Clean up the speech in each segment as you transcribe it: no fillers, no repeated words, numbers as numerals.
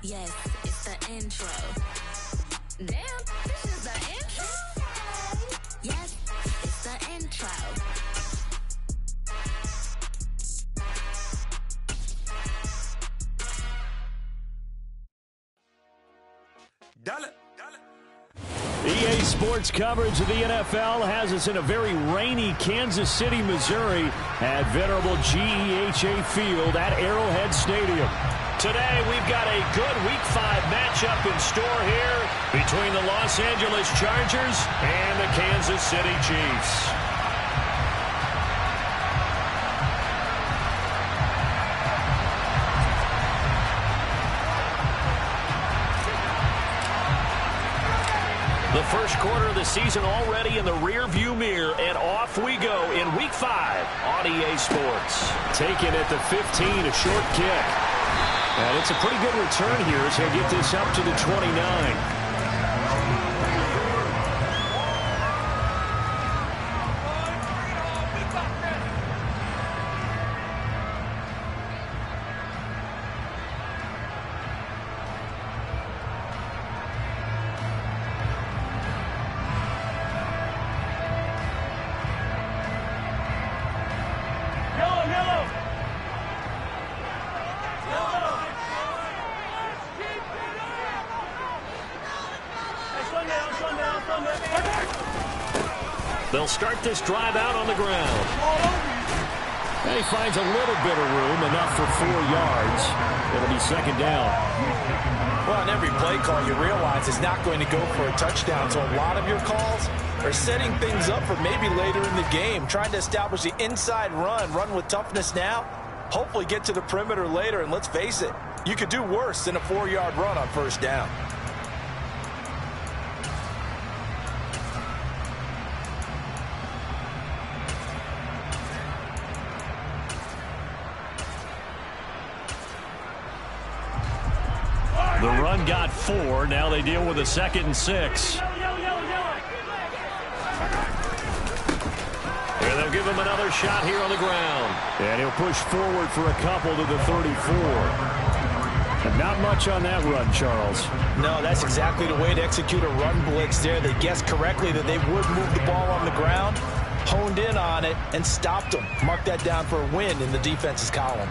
Yes, it's the intro. Damn, this is the intro? Yes, it's the intro. EA Sports coverage of the NFL has us in a very rainy Kansas City, Missouri at venerable GEHA Field at Arrowhead Stadium. Today we've got a good Week 5 matchup in store here between the Los Angeles Chargers and the Kansas City Chiefs. The first quarter of the season already in the rear-view mirror, and off we go in Week 5 on EA Sports. Taken at the 15, a short kick. And it's a pretty good return here as he'll get this up to the 29. They'll start this drive out on the ground. And he finds a little bit of room, enough for 4 yards. It'll be second down. Well, on every play call, you realize it's not going to go for a touchdown. So a lot of your calls are setting things up for maybe later in the game, trying to establish the inside run with toughness now, hopefully get to the perimeter later. And let's face it, you could do worse than a 4-yard run on first down. The run got 4. Now they deal with a 2nd and 6. And they'll give him another shot here on the ground. And he'll push forward for a couple to the 34. And not much on that run, Charles. No, that's exactly the way to execute a run blitz there. They guessed correctly that they would move the ball on the ground, honed in on it, and stopped them. Mark that down for a win in the defense's column.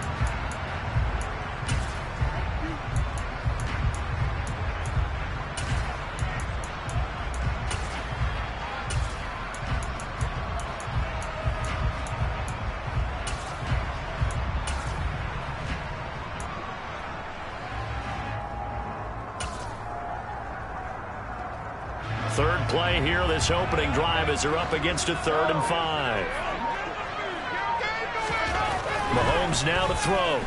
Third play here, this opening drive as they're up against a 3rd and 5. Mahomes now to throw.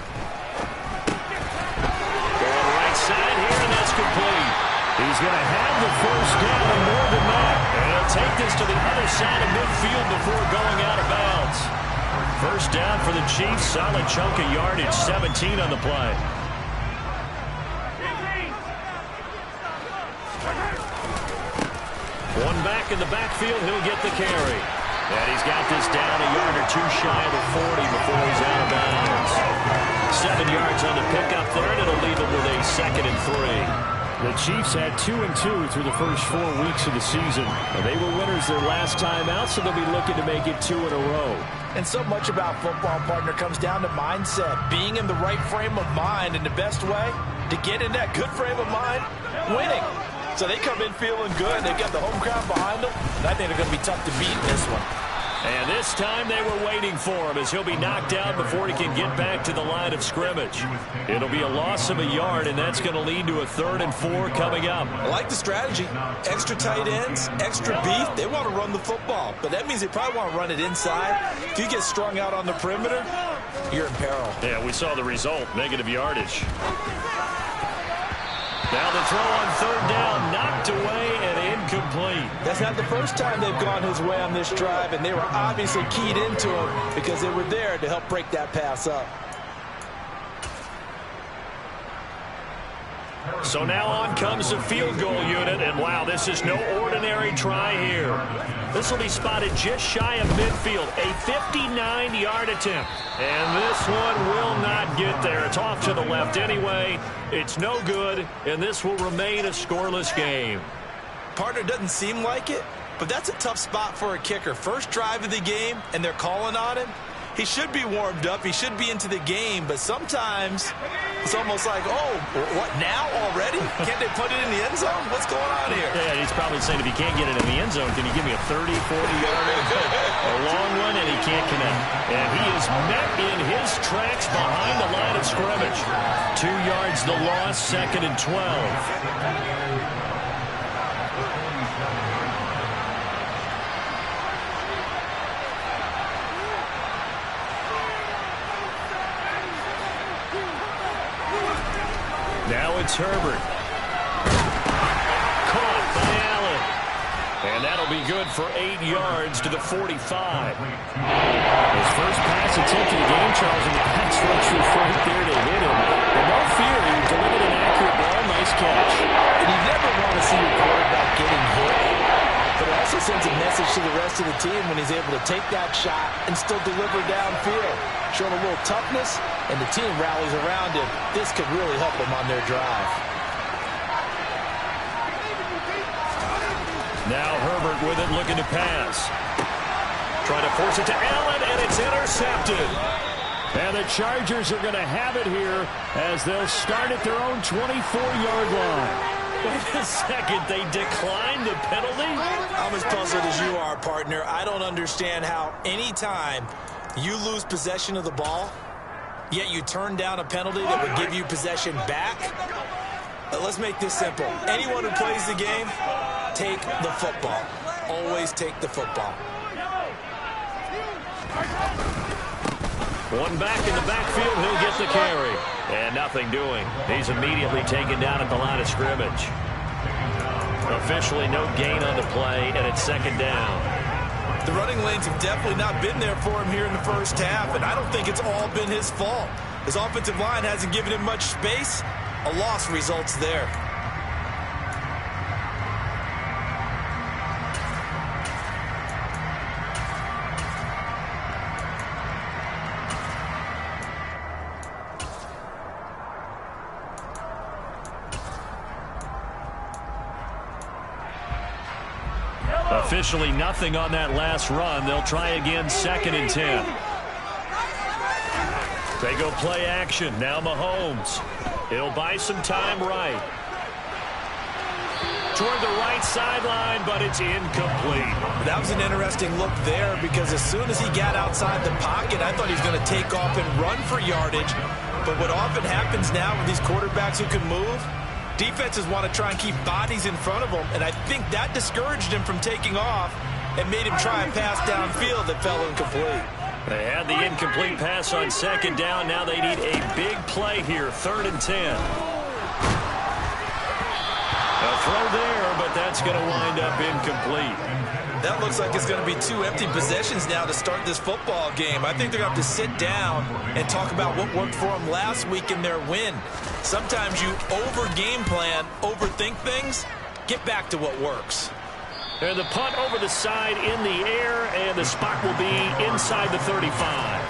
Going right side here, and that's complete. He's going to have the first down and more than that. And he'll take this to the other side of midfield before going out of bounds. First down for the Chiefs, solid chunk of yardage, 17 on the play. One back in the backfield, he'll get the carry. And he's got this down a yard or 2 shy of the 40 before he's out of bounds. 7 yards on the pickup there, and it'll leave him with a 2nd and 3. The Chiefs had 2-2 through the first 4 weeks of the season. They were winners their last time out, so they'll be looking to make it 2 in a row. And so much about football, partner, comes down to mindset. Being in the right frame of mind, and the best way to get in that good frame of mind, winning. So they come in feeling good. They've got the home crowd behind them. And I think they're going to be tough to beat in this one. And this time they were waiting for him as he'll be knocked out before he can get back to the line of scrimmage. It'll be a loss of a yard, and that's going to lead to a 3rd and 4 coming up. I like the strategy. Extra tight ends, extra beef. They want to run the football, but that means they probably want to run it inside. If you get strung out on the perimeter, you're in peril. Yeah, we saw the result, negative yardage. Now the throw on 3rd down, knocked away and incomplete. That's not the first time they've gone his way on this drive, and they were obviously keyed into him because they were there to help break that pass up. So now on comes the field goal unit, and wow, this is no ordinary try here. This will be spotted just shy of midfield, a 59-yard attempt. And this one will not get there. It's off to the left anyway. It's no good, and this will remain a scoreless game. Partner, doesn't seem like it, but that's a tough spot for a kicker. First drive of the game, and they're calling on him. He should be warmed up. He should be into the game, but sometimes it's almost like, oh, what, now already? Can't they put it in the end zone? What's going on here? Yeah, he's probably saying if he can't get it in the end zone, can you give me a 30, 40-yarder? A long one, and he can't connect. And he is met in his tracks behind the line of scrimmage. 2 yards the loss, 2nd and 12. Now it's Herbert. Caught by Allen. And that'll be good for 8 yards to the 45. His first pass attempt of the game, Charles, and the pass rush was right there to hit him. And no fear, he delivered an accurate ball. Nice catch. And you never want to see your quarterback getting hit. But it also sends a message to the rest of the team when he's able to take that shot and still deliver downfield. Showing a little toughness, and the team rallies around him. This could really help them on their drive. Now Herbert with it, looking to pass. Trying to force it to Allen, and it's intercepted. And the Chargers are going to have it here as they'll start at their own 24-yard line. Wait a second, they declined the penalty? I'm as puzzled as you are, partner. I don't understand how any time you lose possession of the ball, yet you turn down a penalty that would give you possession back. Let's make this simple. Anyone who plays the game, take the football. Always take the football. One back in the backfield, he'll get the carry. And nothing doing. He's immediately taken down at the line of scrimmage. Officially no gain on the play, and it's 2nd down. The running lanes have definitely not been there for him here in the first half, and I don't think it's all been his fault. His offensive line hasn't given him much space. A loss results there. Officially nothing on that last run. They'll try again, 2nd and 10. They go play action. Now Mahomes. He'll buy some time right. Toward the right sideline, but it's incomplete. That was an interesting look there because as soon as he got outside the pocket, I thought he was going to take off and run for yardage. But what often happens now with these quarterbacks who can move, defenses want to try and keep bodies in front of them, and I think that discouraged him from taking off and made him try a pass downfield that fell incomplete. They had the incomplete pass on 2nd down. Now they need a big play here, 3rd and 10. A throw there, but that's going to wind up incomplete. That looks like it's going to be 2 empty possessions now to start this football game. I think they're going to have to sit down and talk about what worked for them last week in their win. Sometimes you over-game plan, overthink things, get back to what works. And the punt over the side in the air, and the spot will be inside the 35.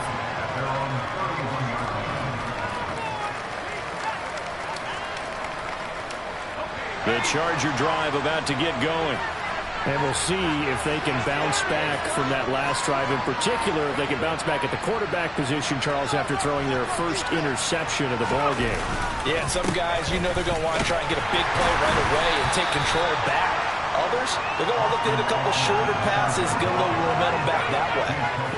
The Charger drive about to get going. And we'll see if they can bounce back from that last drive. In particular, if they can bounce back at the quarterback position, Charles, after throwing their first interception of the ballgame. Yeah, and some guys, you know they're going to want to try and get a big play right away and take control back. Others, they're going to look at a couple shorter passes, get a little momentum back that way.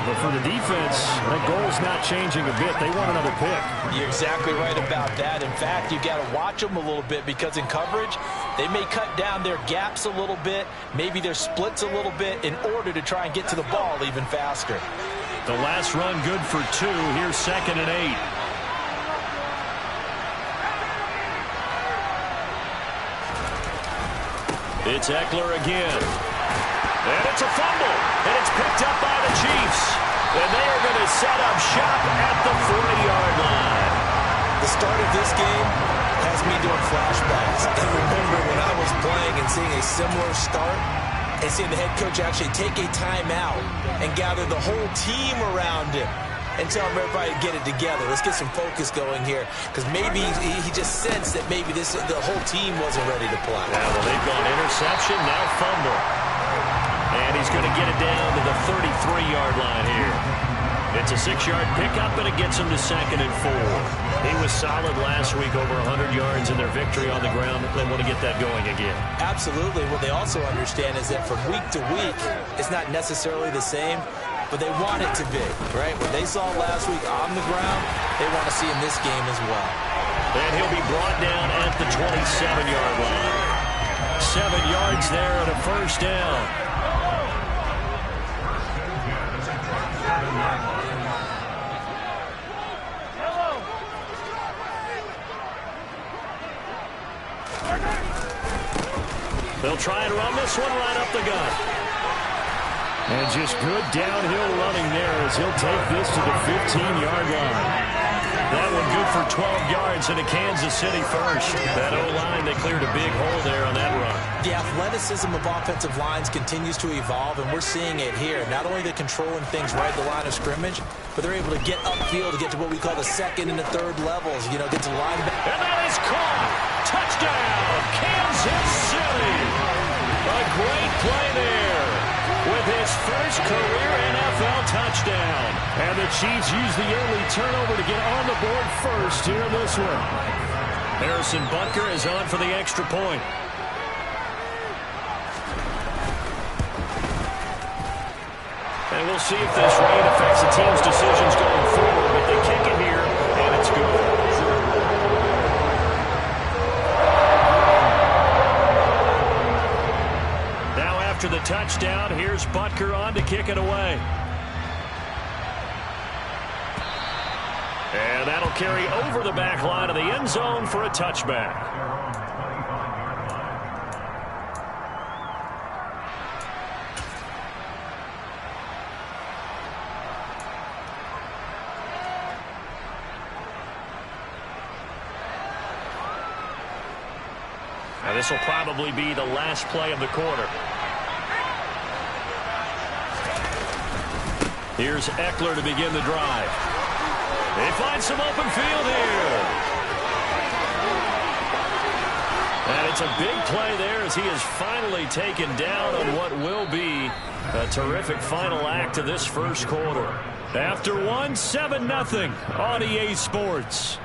But for the defense, that goal's not changing a bit. They want another pick. You're exactly right about that. In fact, you've got to watch them a little bit because in coverage, they may cut down their gaps a little bit, maybe their splits a little bit in order to try and get to the ball even faster. The last run good for 2. Here's 2nd and 8. It's Eckler again. And it's a fumble. And it's picked up by the Chiefs. And they are going to set up shop at the 40-yard line. The start of this game has me doing flashbacks. playing and seeing a similar start and seeing the head coach actually take a timeout and gather the whole team around him and tell everybody to get it together. Let's get some focus going here, because maybe he just sensed that maybe the whole team wasn't ready to play. Yeah, well, they've gone interception, now fumble. And he's going to get it down to the 33-yard line here. It's a 6-yard pickup, and it gets him to 2nd and 4. He was solid last week, over 100 yards in their victory on the ground. They want to get that going again. Absolutely. What they also understand is that from week to week, it's not necessarily the same, but they want it to be, right? What they saw last week on the ground, they want to see in this game as well. And he'll be brought down at the 27-yard line. 7 yards there and a first down. They'll try and run this one right up the gut. And just good downhill running there as he'll take this to the 15-yard line. That one good for 12 yards into Kansas City first. That O-line, they cleared a big hole there on that run. The athleticism of offensive lines continues to evolve, and we're seeing it here. Not only are they controlling things right at the line of scrimmage, but they're able to get upfield to get to what we call the 2nd and the 3rd levels, you know, get to the linebacker. And that is caught. Touchdown, Kansas City. A great play there with his first career NFL touchdown. And the Chiefs use the early turnover to get on the board first here in this one. Harrison Butker is on for the extra point. And we'll see if this rain affects the team's decisions going forward, but they kick it here, and it's good. After the touchdown, here's Butker on to kick it away. And that'll carry over the back line of the end zone for a touchback. Now this will probably be the last play of the quarter. Here's Eckler to begin the drive. They find some open field here. And it's a big play there as he is finally taken down on what will be a terrific final act of this first quarter. After one, 7-0 on EA Sports.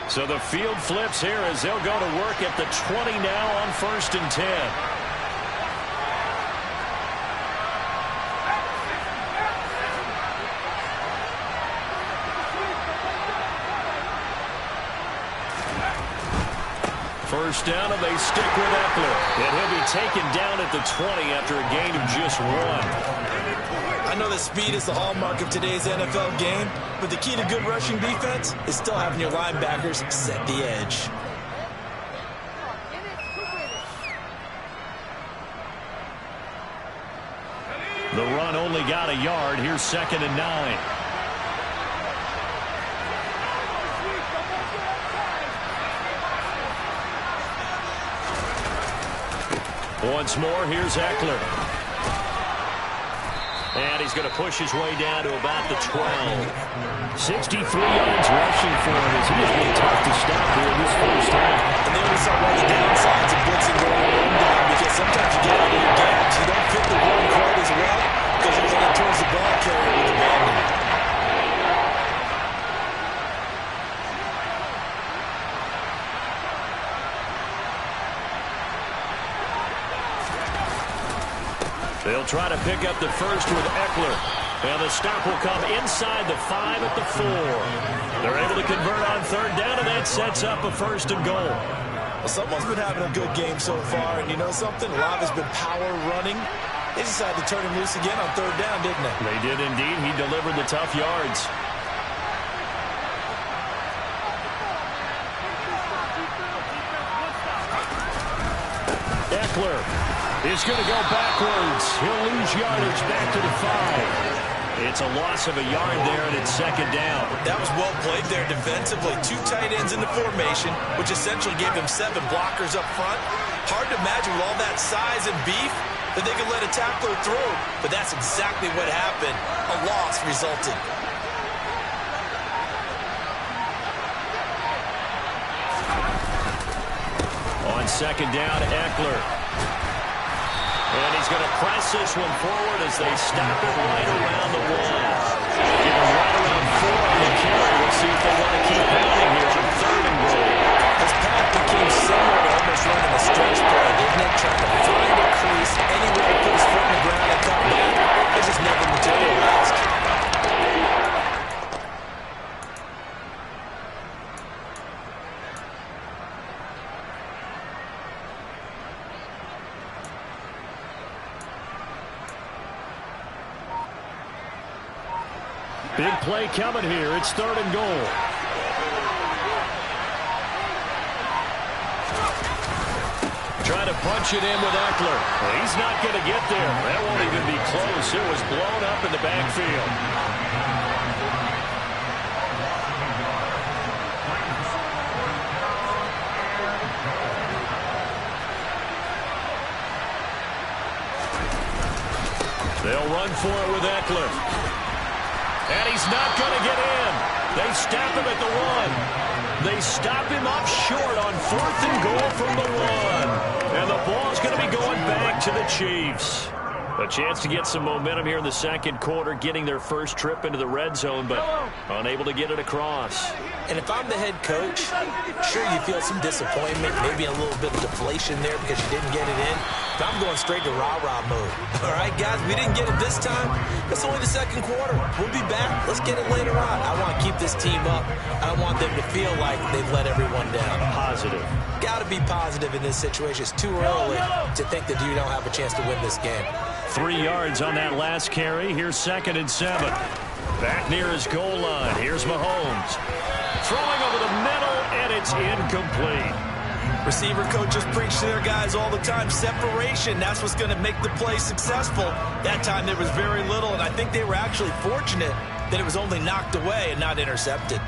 So the field flips here as they'll go to work at the 20 now on 1st and 10. First down, and they stick with Eckler. And he'll be taken down at the 20 after a gain of just 1. I know that speed is the hallmark of today's NFL game, but the key to good rushing defense is still having your linebackers set the edge. The run only got a yard. Here's 2nd and 9. Once more, here's Eckler. And he's going to push his way down to about the 12. 63 yards rushing for him as he has been tough to stop here in this first half. And then we saw one of the downsides of blitzing going run down, because sometimes you get out of your gaps. You don't fit the run quite as well because you're heading towards the ball carrier with the ball. They'll try to pick up the first with Eckler. And the stop will come inside the 5 at the 4. They're able to convert on 3rd down, and that sets up a 1st and goal. Well, someone's been having a good game so far, and you know something? A lot has been power running. They decided to turn him loose again on 3rd down, didn't they? They did indeed. He delivered the tough yards. Eckler is going to go backwards. He'll lose yardage back to the 5. It's a loss of a yard there, and it's second down. That was well played there defensively. 2 tight ends in the formation, which essentially gave them 7 blockers up front. Hard to imagine with all that size and beef that they could let a tackler through, but that's exactly what happened. A loss resulted. On second down, Eckler. And he's going to press this one forward as they stop it right around the wall. Give him right around 4 on the carry. We'll see if they want to keep pounding here on 3rd and goal. This pass became similar to almost running a stretch play, didn't it? Trying to find a crease, anywhere to put his foot in the ground and come back. It just never materialized. Big play coming here. It's 3rd and goal. Trying to punch it in with Eckler. Well, he's not going to get there. That won't even be close. It was blown up in the backfield. They'll run for it with Eckler. And he's not going to get in. They stop him at the 1. They stop him up short on 4th and goal from the 1. And the ball's going to be going back to the Chiefs. A chance to get some momentum here in the second quarter, getting their first trip into the red zone, but unable to get it across. And if I'm the head coach, sure you feel some disappointment, maybe a little bit of deflation there because you didn't get it in. But I'm going straight to rah-rah mode. All right, guys, we didn't get it this time. It's only the second quarter. We'll be back. Let's get it later on. I want to keep this team up. I don't want them to feel like they've let everyone down. Positive. Got to be positive in this situation. It's too early to think that you don't have a chance to win this game. 3 yards on that last carry. Here's 2nd and 7. Back near his goal line. Here's Mahomes. Throwing over the middle, and it's incomplete. Receiver coaches preach to their guys all the time. Separation, that's what's going to make the play successful. That time there was very little, and I think they were actually fortunate that it was only knocked away and not intercepted.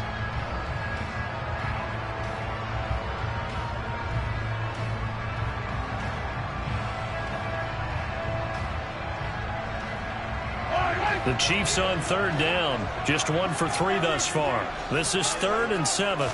The Chiefs on 3rd down. Just 1 for 3 thus far. This is 3rd and 7.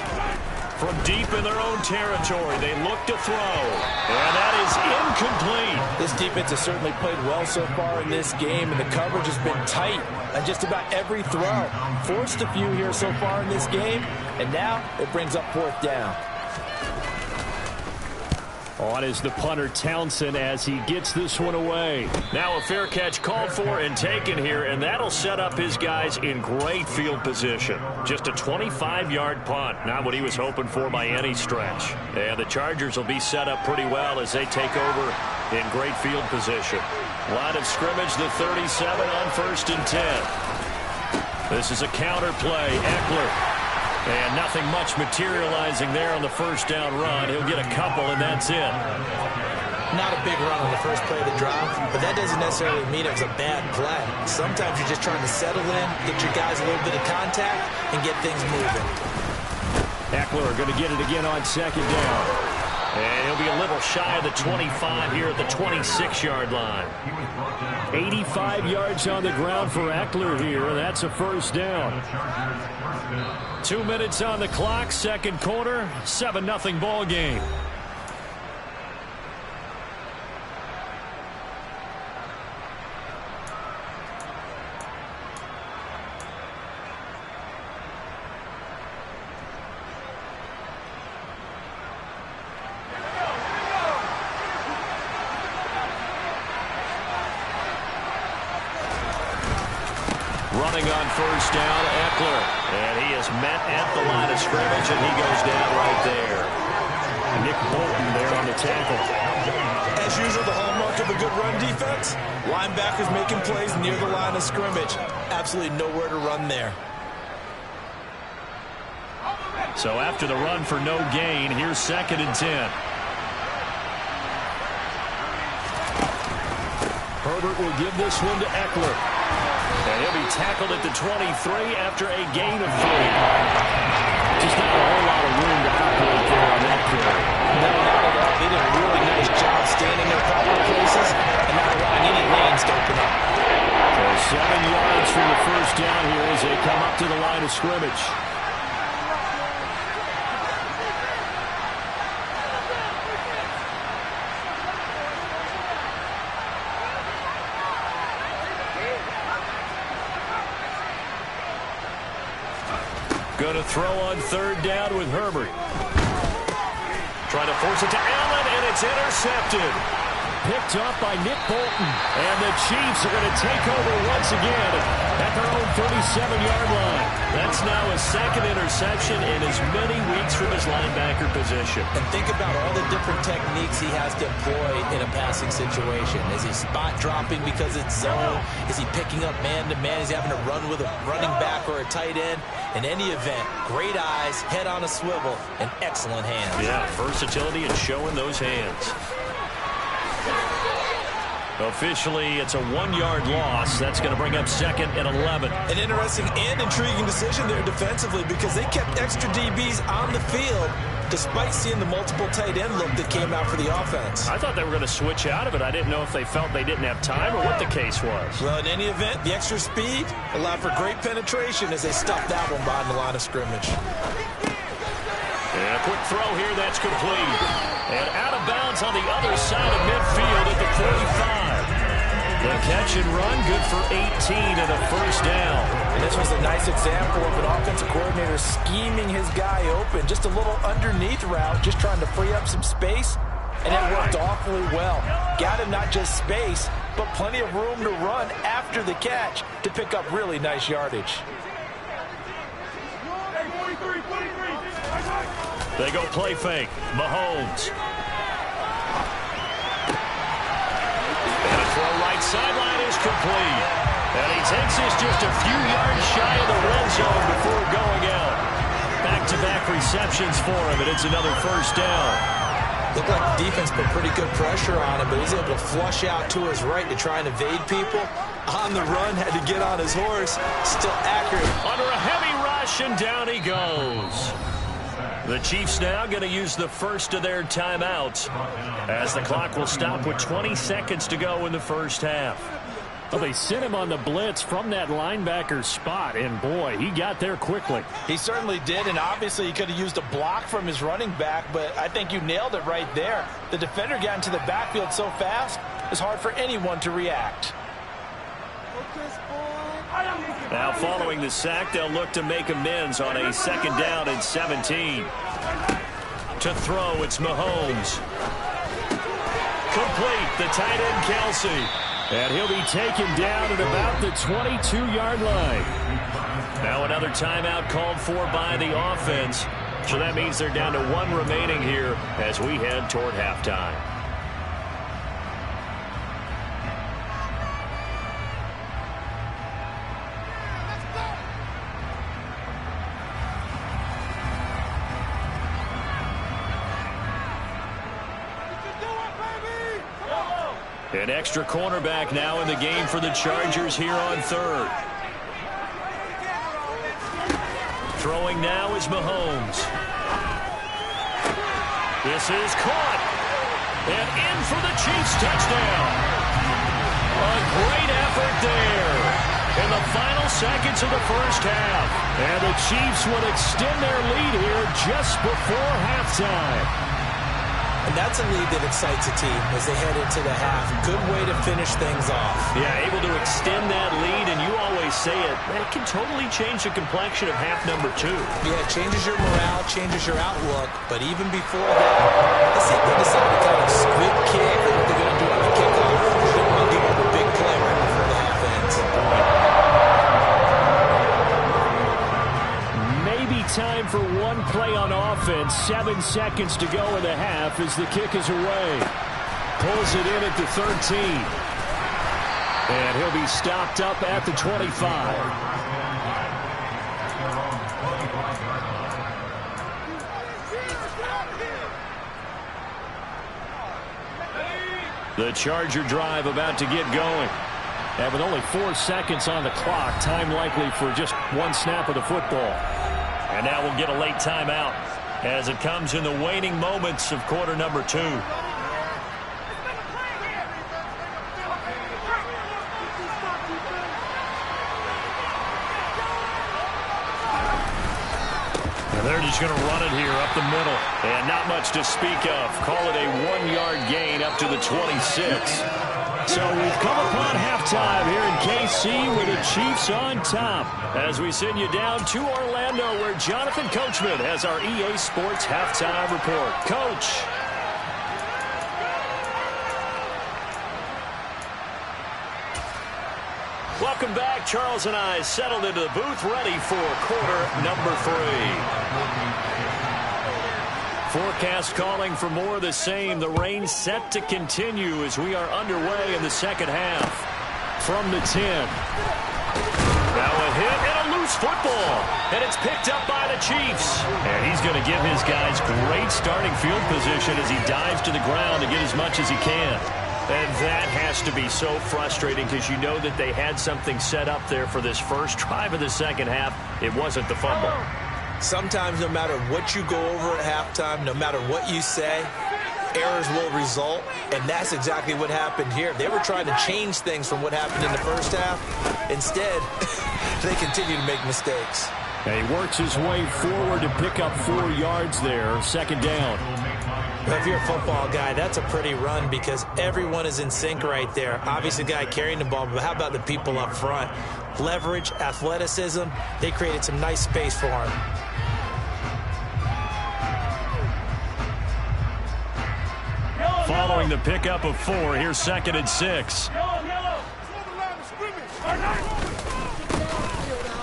From deep in their own territory, they look to throw. And that is incomplete. This defense has certainly played well so far in this game, and the coverage has been tight on just about every throw. Forced a few here so far in this game, and now it brings up 4th down. On is the punter, Townsend, as he gets this one away. Now a fair catch called for and taken here, and that'll set up his guys in great field position. Just a 25-yard punt, not what he was hoping for by any stretch. And the Chargers will be set up pretty well as they take over in great field position. Line of scrimmage, the 37 on 1st and 10. This is a counter play. Eckler. And nothing much materializing there on the 1st down run. He'll get a couple, and that's it. Not a big run on the first play of the drive, but that doesn't necessarily mean it was a bad play. Sometimes you're just trying to settle in, get your guys a little bit of contact, and get things moving. Eckler going to get it again on 2nd down. And he'll be a little shy of the 25 here at the 26-yard line. 85 yards on the ground for Eckler here, and that's a 1st down. 2 minutes on the clock, 2nd quarter, 7-0 ball game. Running on 1st down, Eckler. And he is met at the line of scrimmage, and he goes down right there. Nick Bolton there on the tackle. As usual, the hallmark of a good run defense, linebackers making plays near the line of scrimmage. Absolutely nowhere to run there. So after the run for no gain, here's 2nd and 10. Herbert will give this one to Eckler. And he'll be tackled at the 23 after a gain of 3. Just not a whole lot of room to operate there on that carry. No, not at all. They did a really nice job staying in their proper places and not allowing any lanes to open up. So 7 yards from the first down here as they come up to the line of scrimmage. Going to throw on third down with Herbert. Trying to force it to Allen, and it's intercepted. Picked up by Nick Bolton. And the Chiefs are going to take over once again at their own 37-yard line. That's now a second interception in as many weeks from his linebacker position. And think about all the different techniques he has to employ in a passing situation. Is he spot dropping because it's zone? Is he picking up man-to-man? Is he having to run with a running back or a tight end? In any event, great eyes, head on a swivel, and excellent hands. Yeah, versatility and showing those hands. Officially, it's a 1-yard loss. That's going to bring up 2nd and 11. An interesting and intriguing decision there defensively because they kept extra DBs on the field despite seeing the multiple tight end look that came out for the offense. I thought they were going to switch out of it. I didn't know if they felt they didn't have time or what the case was. Well, in any event, the extra speed allowed for great penetration as they stuffed that one behind the line of scrimmage. And a quick throw here, that's complete. And out of bounds on the other side of midfield at the 45. The catch and run, good for 18 and a first down. And this was a nice example of an offensive coordinator scheming his guy open. Just a little underneath route, just trying to free up some space. And it worked awfully well. Got him not just space, but plenty of room to run after the catch to pick up really nice yardage. They go play fake. Mahomes. And a throw right sideline is complete. And he takes this just a few yards shy of the red zone before going out. Back-to-back receptions for him, and it's another first down. Looked like the defense put pretty good pressure on him, but he's able to flush out to his right to try and evade people. On the run, had to get on his horse. Still accurate. Under a heavy rush, and down he goes. The Chiefs now going to use the first of their timeouts as the clock will stop with 20 seconds to go in the first half. Well, they sent him on the blitz from that linebacker spot, and boy, he got there quickly. He certainly did, and obviously he could have used a block from his running back, but I think you nailed it right there. The defender got into the backfield so fast, it's hard for anyone to react. Now following the sack, they'll look to make amends on a 2nd down and 17. To throw, it's Mahomes. Complete, the tight end Kelsey. And he'll be taken down at about the 22-yard line. Now another timeout called for by the offense. So that means they're down to 1 remaining here as we head toward halftime. An extra cornerback now in the game for the Chargers here on third. Throwing now is Mahomes. This is caught. And in for the Chiefs touchdown. A great effort there in the final seconds of the first half. And the Chiefs would extend their lead here just before halftime. And that's a lead that excites a team as they head into the half. Good way to finish things off. Yeah, able to extend that lead, and you always say it can totally change the complexion of half number 2. Yeah, it changes your morale, changes your outlook. But even before that, let's see if they decide to kind of squib kick or what they're going to do on the kickoff. They don't want to give up a big play right before the half ends. Time for one play on offense. 7 seconds to go in the half as the kick is away. Pulls it in at the 13. And he'll be stopped up at the 25. The Charger drive about to get going. And with only 4 seconds on the clock, time likely for just one snap of the football. And now we'll get a late timeout as it comes in the waning moments of quarter number 2. And they're just going to run it here up the middle. And not much to speak of. Call it a 1-yard gain up to the 26. So we've come upon halftime here in KC with the Chiefs on top as we send you down to Orlando where Jonathan Coachman has our EA Sports halftime report. Coach. Welcome back. Charles and I settled into the booth ready for quarter number 3. Forecast calling for more of the same. The rain set to continue as we are underway in the second half. From the 10. Now a hit and a loose football. And it's picked up by the Chiefs. And he's going to give his guys great starting field position as he dives to the ground to get as much as he can. And that has to be so frustrating because you know that they had something set up there for this first drive of the second half. It wasn't the fumble. Sometimes no matter what you go over at halftime, no matter what you say, errors will result, and that's exactly what happened here. They were trying to change things from what happened in the first half. Instead, they continue to make mistakes. And he works his way forward to pick up 4 yards there, second down. If you're a football guy, that's a pretty run because everyone is in sync right there. Obviously, the guy carrying the ball, but how about the people up front? Leverage, athleticism, they created some nice space for him. Following the pickup of 4, here's 2nd and 6.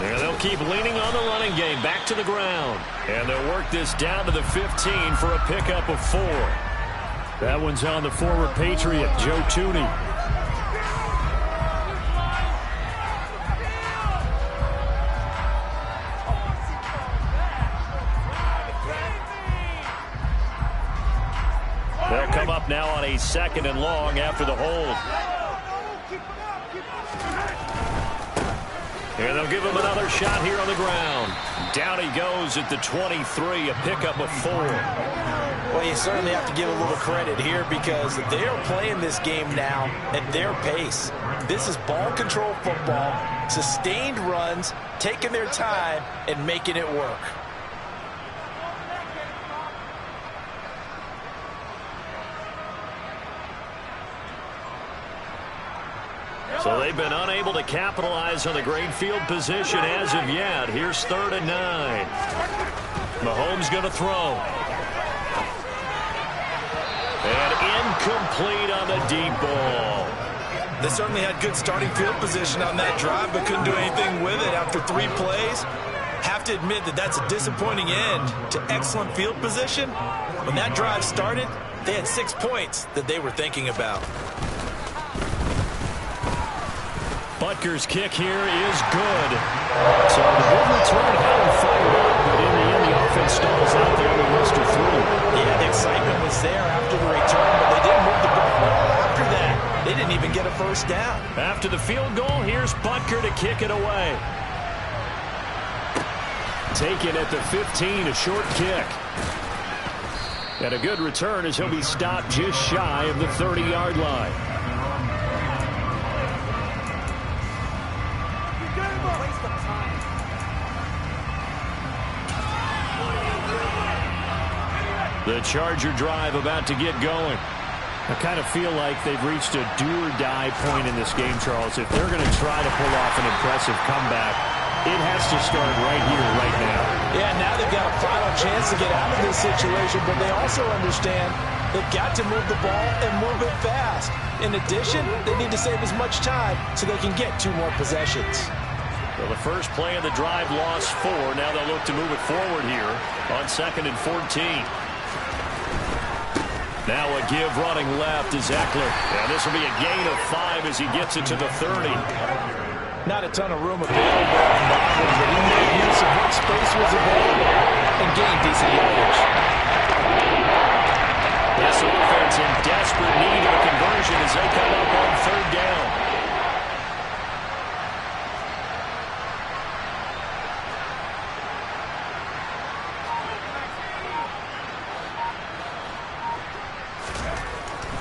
And they'll keep leaning on the running game back to the ground. And they'll work this down to the 15 for a pickup of 4. That one's on the former Patriot, Joe Tooney. They'll come up now on a 2nd and long after the hold. And they'll give him another shot here on the ground. Down he goes at the 23, a pickup of 4. Well, you certainly have to give a little credit here because they are playing this game now at their pace. This is ball control football, sustained runs, taking their time, and making it work. So they've been unable to capitalize on the great field position as of yet. Here's 3rd and 9. Mahomes going to throw. And incomplete on the deep ball. They certainly had good starting field position on that drive, but couldn't do anything with it after 3 plays. Have to admit that that's a disappointing end to excellent field position. When that drive started, they had 6 points that they were thinking about. Butker's kick here is good. So the good return had him fired up, but in the end, the offense stalls out there with Mr. 3. Yeah, the excitement was there after the return, but they didn't move the ball after that. They didn't even get a first down. After the field goal, here's Butker to kick it away. Taken at the 15, a short kick. And a good return as he'll be stopped just shy of the 30-yard line. The Charger drive about to get going. I kind of feel like they've reached a do-or-die point in this game, Charles. If they're going to try to pull off an impressive comeback, it has to start right here, right now. Yeah, now they've got a final chance to get out of this situation, but they also understand they've got to move the ball and move it fast. In addition, they need to save as much time so they can get 2 more possessions. Well, the first play of the drive lost 4. Now they'll look to move it forward here on 2nd and 14. Now a give running left is Eckler. And this will be a gain of 5 as he gets it to the 30. Not a ton of room available on Baldwin, but he made use of what space was available and gained decent yardage. This offense in desperate need of a conversion conversion as they come up on third down.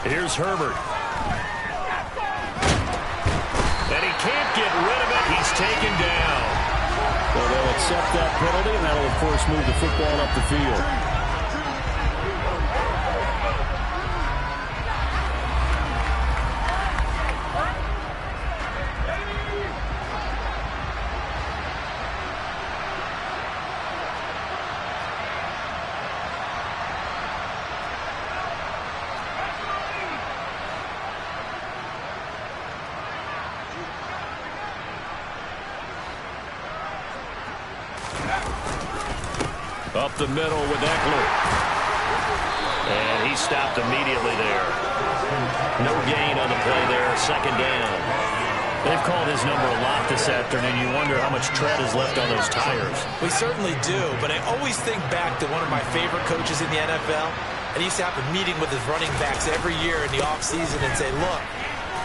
Here's Herbert. And he can't get rid of it. He's taken down. Well, they'll accept that penalty, and that'll, of course, move the football up the field. Up the middle with Eckler. And he stopped immediately there. No gain on the play there. Second down. They've called his number a lot this afternoon. You wonder how much tread is left on those tires. We certainly do, but I always think back to one of my favorite coaches in the NFL. And he used to have a meeting with his running backs every year in the offseason and say, look,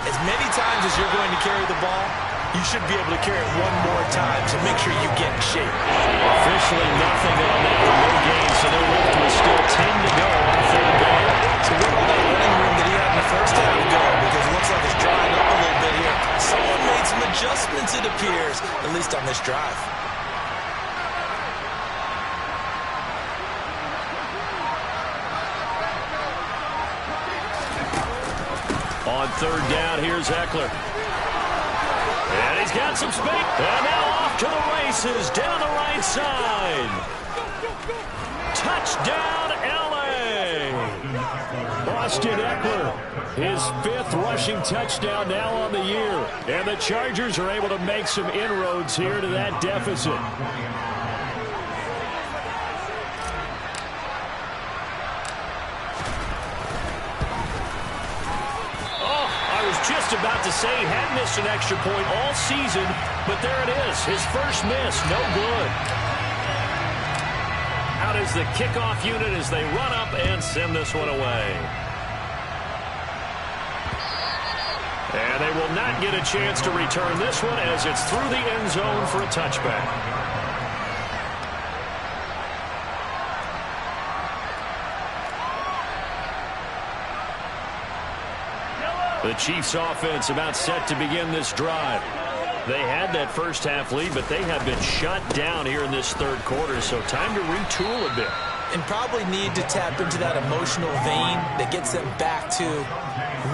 as many times as you're going to carry the ball, you should be able to carry it one more time, so make sure you get in shape. Officially nothing on that for no gain, so they're left with still 10 to go on third down. So where will that running room that he had in the first half go? Because it looks like it's drying up a little bit here. Someone made some adjustments, it appears, at least on this drive. On third down, here's Eckler. And he's got some space. And now off to the races down the right side. Touchdown, L.A. Austin Eckler, his 5th rushing touchdown now on the year. And the Chargers are able to make some inroads here to that deficit. Just about to say he had missed an extra point all season, but there it is. His first miss, no good. Out is the kickoff unit as they run up and send this one away. And they will not get a chance to return this one as it's through the end zone for a touchback. The Chiefs offense about set to begin this drive. They had that first half lead, but they have been shut down here in this third quarter, so time to retool a bit. And probably need to tap into that emotional vein that gets them back to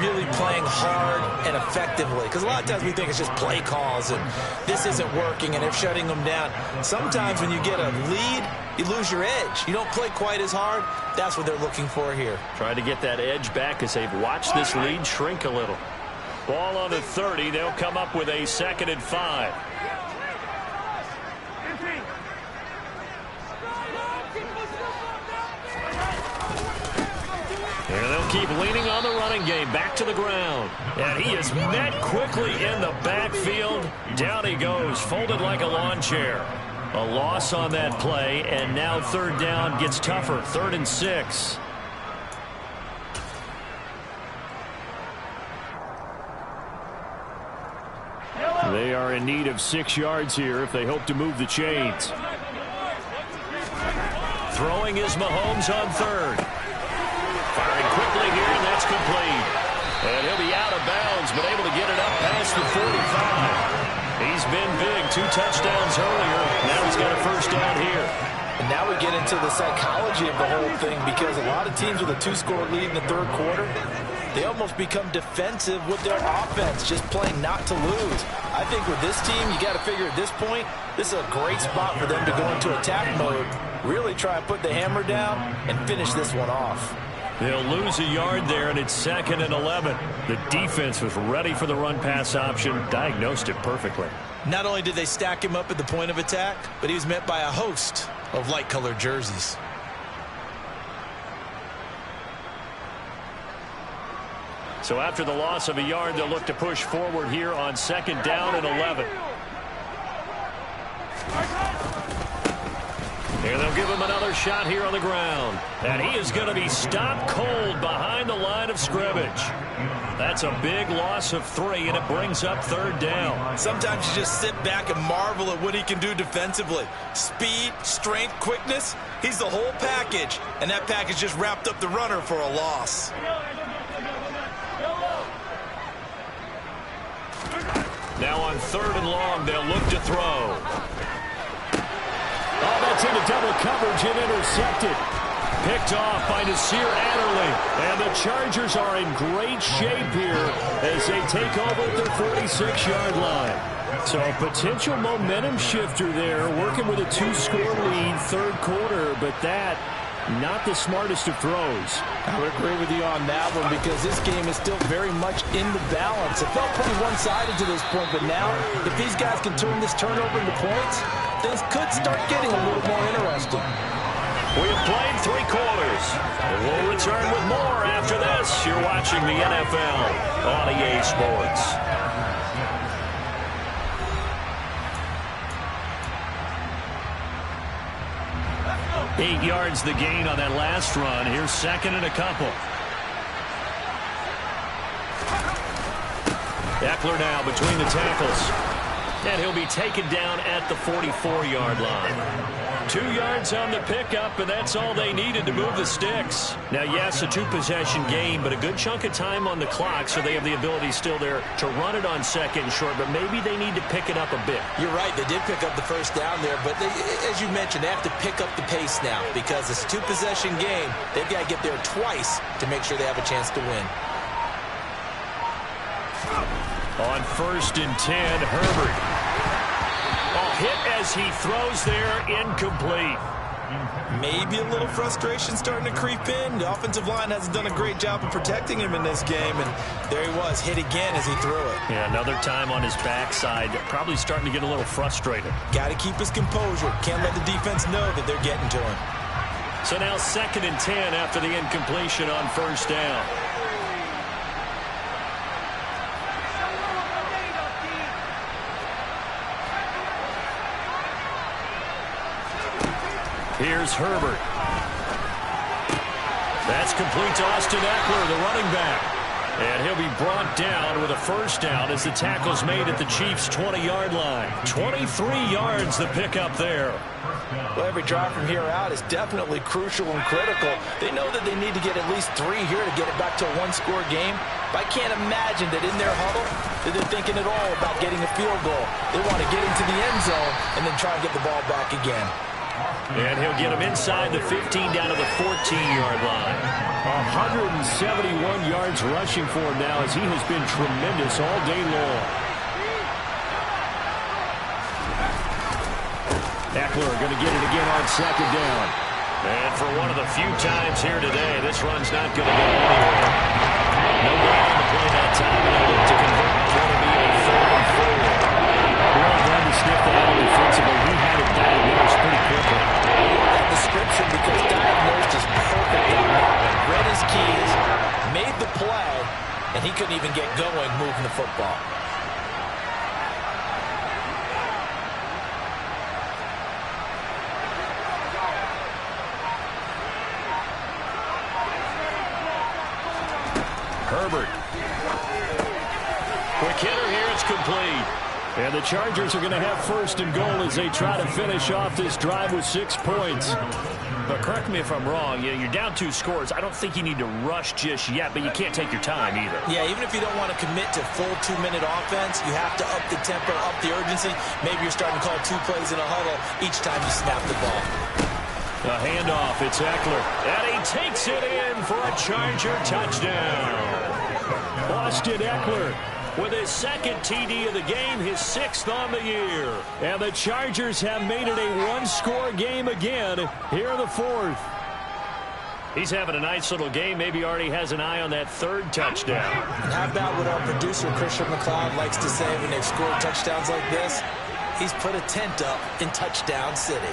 really playing hard and effectively. Because a lot of times we think it's just play calls and this isn't working and they're shutting them down. Sometimes when you get a lead, you lose your edge. You don't play quite as hard. That's what they're looking for here. Trying to get that edge back as they've watched this lead shrink a little. Ball on the 30. They'll come up with a 2nd and 5. And they'll keep leaning on the running game. Back to the ground. And he is met quickly in the backfield. Down he goes, folded like a lawn chair. A loss on that play, and now third down gets tougher. 3rd and 6. They are in need of 6 yards here if they hope to move the chains. Throwing is Mahomes on 3rd. Firing quickly here, and that's complete. And he'll be out of bounds, but able to get it up past the 45. He's been big. 2 touchdowns earlier. Now he's got a first down here. And now we get into the psychology of the whole thing, because a lot of teams with a 2-score lead in the third quarter, they almost become defensive with their offense, just playing not to lose. I think with this team, you got to figure at this point, this is a great spot for them to go into attack mode, really try and put the hammer down and finish this one off. They'll lose a yard there, and it's 2nd and 11. The defense was ready for the run-pass option, diagnosed it perfectly. Not only did they stack him up at the point of attack, but he was met by a host of light-colored jerseys. So after the loss of a yard, they'll look to push forward here on 2nd down and 11. And they'll give him another shot here on the ground. And he is going to be stopped cold behind the line of scrimmage. That's a big loss of 3, and it brings up 3rd down. Sometimes you just sit back and marvel at what he can do defensively. Speed, strength, quickness, he's the whole package. And that package just wrapped up the runner for a loss. Now on 3rd and long, they'll look to throw. Oh, that's into double coverage and intercepted. Picked off by Nasir Adderley. And the Chargers are in great shape here as they take over at their 46-yard line. So a potential momentum shifter there, working with a 2-score lead, 3rd quarter, but that not the smartest of throws. I would agree with you on that one because this game is still very much in the balance. It felt pretty one-sided to this point, but now if these guys can turn this turnover into points, things could start getting a little more interesting. We have played 3 quarters. And we'll return with more after this. You're watching the NFL on EA Sports. 8 yards the gain on that last run. Here's 2nd and a couple. Eckler now between the tackles. And he'll be taken down at the 44-yard line. 2 yards on the pickup, and that's all they needed to move the sticks. Now, yes, a 2-possession game, but a good chunk of time on the clock, so they have the ability still there to run it on 2nd and short, but maybe they need to pick it up a bit. You're right. They did pick up the 1st down there, but as you mentioned, they have to pick up the pace now because it's a 2-possession game. They've got to get there twice to make sure they have a chance to win. On 1st and 10, Herbert. Hit as he throws there, incomplete. Maybe a little frustration starting to creep in. The offensive line hasn't done a great job of protecting him in this game, and there he was, hit again as he threw it. Yeah, another time on his backside, probably starting to get a little frustrated. Got to keep his composure. Can't let the defense know that they're getting to him. So now 2nd and 10 after the incompletion on 1st down. Here's Herbert. That's complete to Austin Eckler, the running back. And he'll be brought down with a 1st down as the tackle's made at the Chiefs' 20-yard line. 23 yards the pickup there. Well, every drive from here out is definitely crucial and critical. They know that they need to get at least 3 here to get it back to a 1-score game. But I can't imagine that in their huddle that they're thinking at all about getting a field goal. They want to get into the end zone and then try and get the ball back again. And he'll get him inside the 15 down to the 14-yard line. 171 yards rushing for him now as he has been tremendous all day long. Eckler going to get it again on 2nd down. And for one of the few times here today, this run's not going to go anywhere. No ball on the play that time, and they'll look to convert. Going to be a 3rd and 4. Well, glad to sniff that out defensively. He had it diagnosed pretty quickly. That description, because diagnosed is perfect on that one. Read his keys, made the play, and he couldn't even get going moving the football. Herbert. Quick hitter here, it's complete. And the Chargers are going to have 1st and goal as they try to finish off this drive with 6 points. But correct me if I'm wrong, you're down 2 scores. I don't think you need to rush just yet, but you can't take your time either. Yeah, even if you don't want to commit to full 2-minute offense, you have to up the tempo, up the urgency. Maybe you're starting to call 2 plays in a huddle each time you snap the ball. A handoff, it's Eckler. And he takes it in for a Charger touchdown. Austin Eckler with his 2nd TD of the game, his 6th on the year. And the Chargers have made it a 1-score game again here in the 4th. He's having a nice little game. Maybe already has an eye on that 3rd touchdown. And how about what our producer, Christian McLeod, likes to say when they've scored touchdowns like this? He's put a tent up in Touchdown City.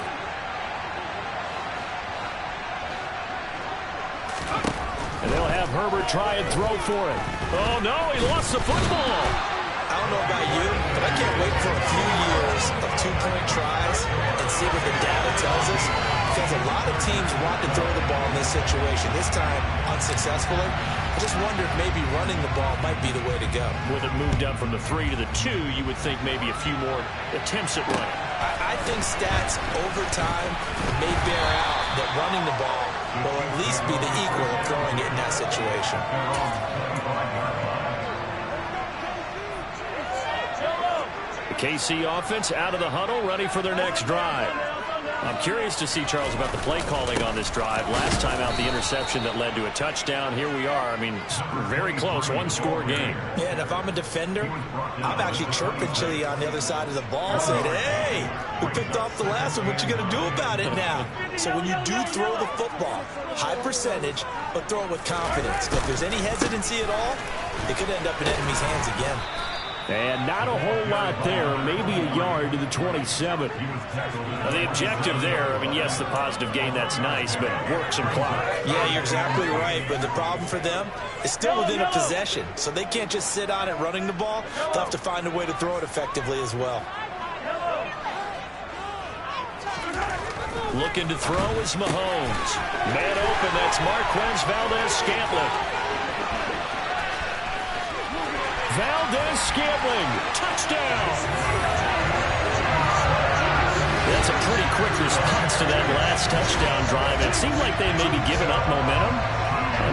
And they'll have Herbert try and throw for it. Oh, no, he lost the football. I don't know about you, but I can't wait for a few years of 2-point tries and see what the data tells us. because a lot of teams want to throw the ball in this situation. This time, unsuccessfully. I just wonder if maybe running the ball might be the way to go. With it moved up from the 3 to the 2, you would think maybe a few more attempts at running. I think stats over time may bear out that running the ball will at least be the equal of throwing it in that situation. The KC offense out of the huddle, ready for their next drive. I'm curious to see, Charles, about the play calling on this drive. Last time out, the interception that led to a touchdown. Here we are. I mean, very close, one-score game. Yeah, and if I'm a defender, I'm actually chirping Chili on the other side of the ball, saying, hey, we picked off the last one. What you going to do about it now? So when you do throw the football, high percentage, but throw it with confidence. If there's any hesitancy at all, it could end up in enemy's hands again. And not a whole lot there, maybe a yard to the 27. Now, the objective there, I mean, yes, the positive gain, that's nice, but work some clock. Yeah, you're exactly right, but the problem for them is still within a possession, so they can't just sit on it running the ball. They'll have to find a way to throw it effectively as well. Looking to throw is Mahomes. Man open, that's Marquez Valdez-Scantling. Valdez-Scantling, touchdown! That's a pretty quick response to that last touchdown drive. It seemed like they maybe given up momentum.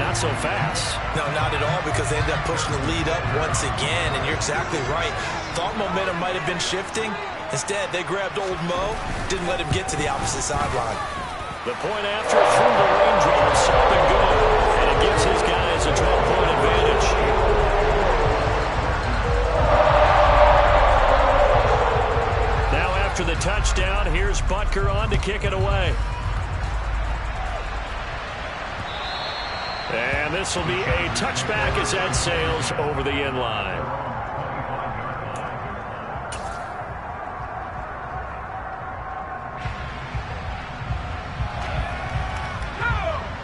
Not so fast. No, not at all, because they ended up pushing the lead up once again, and you're exactly right. Thought momentum might have been shifting. Instead, they grabbed old Mo, didn't let him get to the opposite sideline. The point after through the raindrops, up and good, and it gives his guys a 12-point advantage. After the touchdown, here's Butker on to kick it away. And this will be a touchback as that sails over the end line.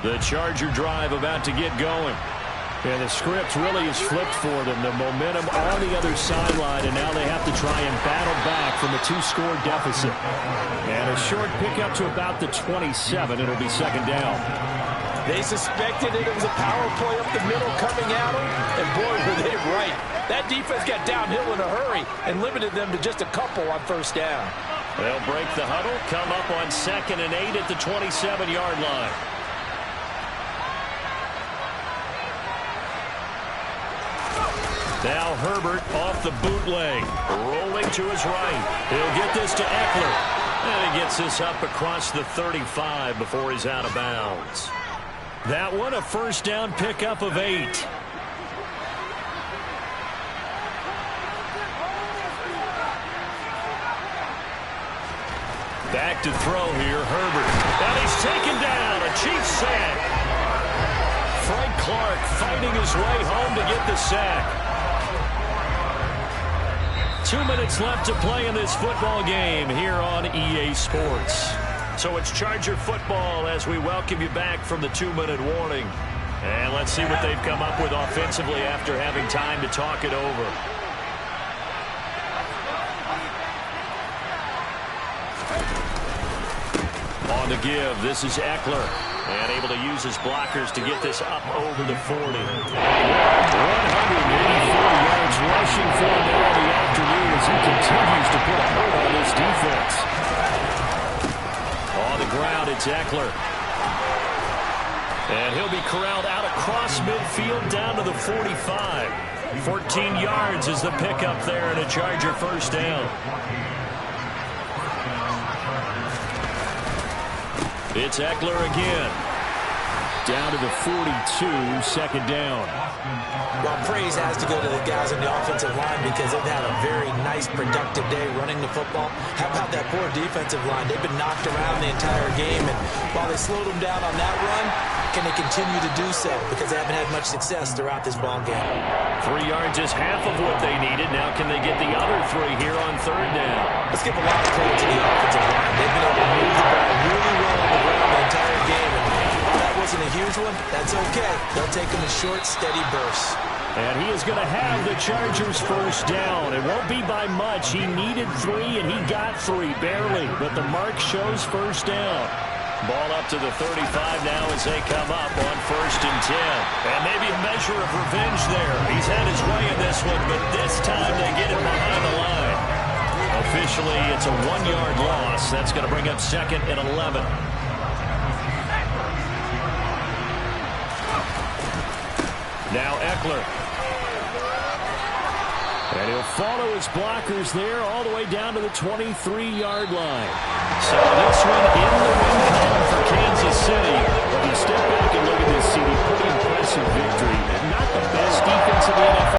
The Charger drive about to get going. And the script really is flipped for them. The momentum on the other sideline, and now they have to try and battle back from a 2-score deficit. And a short pickup to about the 27. It'll be second down. They suspected it was a power play up the middle coming at them, and boy, were they right. That defense got downhill in a hurry and limited them to just a couple on first down. They'll break the huddle, come up on 2nd and 8 at the 27-yard line. Now Herbert off the bootleg, rolling to his right. He'll get this to Eckler. And he gets this up across the 35 before he's out of bounds. That one a first down pickup of 8. Back to throw here, Herbert. And he's taken down, a Chiefs sack. Frank Clark fighting his way home to get the sack. 2 minutes left to play in this football game here on EA Sports. So it's Charger football as we welcome you back from the 2-minute warning. And let's see what they've come up with offensively after having time to talk it over. On the give, this is Eckler. And able to use his blockers to get this up over the 40. 184 yards rushing for him now in the afternoon as he continues to put a hold on this defense. On the ground, it's Eckler. And he'll be corralled out across midfield down to the 45. 14 yards is the pickup there and a Charger first down. It's Eckler again. Down to the 42, second down. Well, praise has to go to the guys on the offensive line because they've had a very nice, productive day running the football. How about that poor defensive line? They've been knocked around the entire game, and while they slowed them down on that run, can they continue to do so? Because they haven't had much success throughout this ball game. 3 yards is half of what they needed. Now can they get the other 3 here on third down? Let's give a lot of credit to the offensive line. They've been able to move the ball really well on the ground the entire game. And while that wasn't a huge one, that's okay. They'll take them in short, steady bursts. And he is going to have the Chargers first down. It won't be by much. He needed 3, and he got 3, barely. But the mark shows first down. Ball up to the 35 now as they come up on 1st and 10. And maybe a measure of revenge there. He's had his way in this one, but this time they get him behind the line. Officially, it's a 1-yard loss. That's going to bring up 2nd and 11. Now Eckler. And he'll follow his blockers there all the way down to the 23-yard line. So